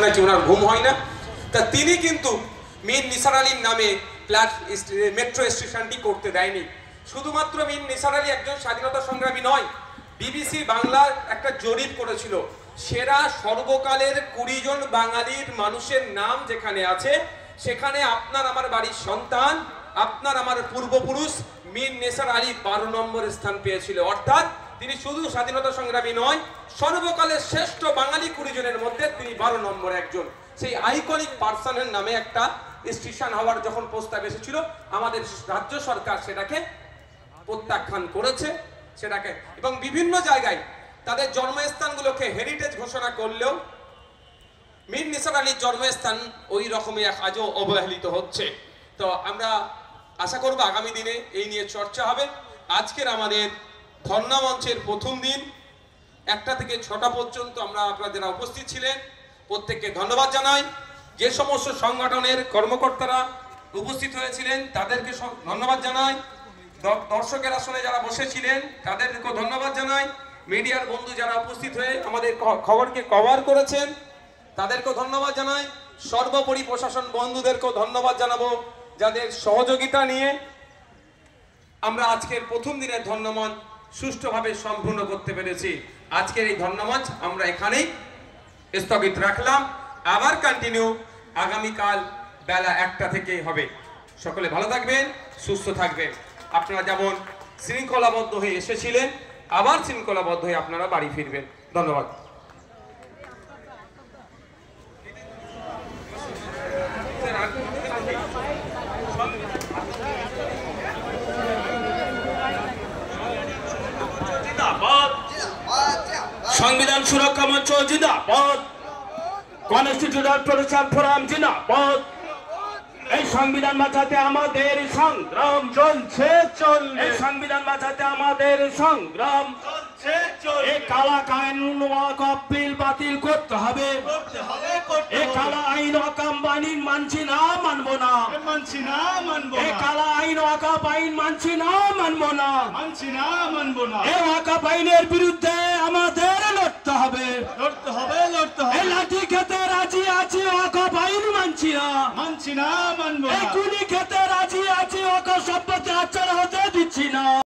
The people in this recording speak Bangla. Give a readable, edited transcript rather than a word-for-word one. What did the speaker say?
নাকি ওনার ঘুম হয় না। তা তিনি কিন্তু মীর নিসার আলীর নামে মেট্রো স্টেশনটি করতে দেয়নি। শুধুমাত্র মীর নিসার আলী একজন স্বাধীনতা সংগ্রামী নয়, বিবিসি বাংলার একটা জরিপ করেছিল, সেরা সর্বকালের 20 জন বাঙালির মানুষের নাম যেখানে আছে সেখানে আপনার আমার বাড়ির সন্তান, আপনার আমার পূর্বপুরুষ মীর নিসার আলী 12 নম্বর স্থান পেয়েছিল। অর্থাৎ তিনি শুধু স্বাধীনতা সংগ্রামী নয়, সর্বকালের শ্রেষ্ঠ বাঙালি 20 জনের মধ্যে তিনি 12 নম্বর একজন। সেই আইকনিক পার্সনের নামে একটা স্টেশন হওয়ার যখন প্রস্তাব এসেছিল, আমাদের রাজ্য সরকার সেটাকে প্রত্যাখ্যান করেছে সেটাকে, এবং বিভিন্ন জায়গায় তাদের জন্মস্থানগুলোকে হেরিটেজ ঘোষণা করলেও মীর নিসার আলীর জন্মস্থান ওই রকমই আজও অবহেলিত হচ্ছে। তো আমরা আশা করব আগামী দিনে এই নিয়ে চর্চা হবে। আজকের আমাদের ধর্ণা মঞ্চের প্রথম দিন, 1টা থেকে 6টা পর্যন্ত আপনারা যারা উপস্থিত ছিলেন প্রত্যেককে ধন্যবাদ জানাই। যে সমস্ত সংগঠনের কর্মকর্তারা উপস্থিত হয়েছিলেন তাদেরকে ধন্যবাদ জানাই। দর্শকের আসনে যারা বসেছিলেন তাদেরকেও ধন্যবাদ জানাই। মিডিয়ার বন্ধু যারা উপস্থিত হয়ে আমাদের খবরকে কভার করেছেন তাদেরকেও ধন্যবাদ জানাই। সর্বোপরি প্রশাসন বন্ধুদেরকেও ধন্যবাদ জানাবো, যাদের সহযোগিতা নিয়ে আমরা আজকের প্রথম দিনের ধন্যমঞ্চ সুষ্ঠুভাবে সম্পূর্ণ করতে পেরেছি। আজকের এই ধন্যমঞ্চ আমরা এখানেই স্থগিত রাখলাম। আবার কন্টিনিউ আগামীকাল বেলা 1টা থেকে হবে। সকলে ভালো থাকবেন, সুস্থ থাকবেন। আপনারা যেমন শৃঙ্খলাবদ্ধ হয়ে এসেছিলেন, আবার শৃঙ্খলাবদ্ধ হয়ে আপনারা বাড়ি ফিরবেন। ধন্যবাদ। সংবিধান সুরক্ষা মঞ্চ জিন্দাবাদ, কনস্টিটিউশনাল প্রোটেকশন ফোরাম জিন্দাবাদ। এই সংবিধান বাঁচাতে আমাদের সংগ্রাম চলছে, এই সংবিধান বাঁচাতে আমাদের সংগ্রাম চলছে। এই কালা কানুন ওয়াকফ বিল বাতিল করতে হবে, এই কালা আইন ওয়াকফ আইন মানছি না, মানবো না, এই কালা আইন ওয়াকফ আইন মানছি না, মানবো না, এই ওয়াকফ আইনের বিরুদ্ধে আমাদের লড়তে হবে। এই লাঠি খেতে রাজি আছি, ওয়াকফ আইন মানছি না, মানবো না।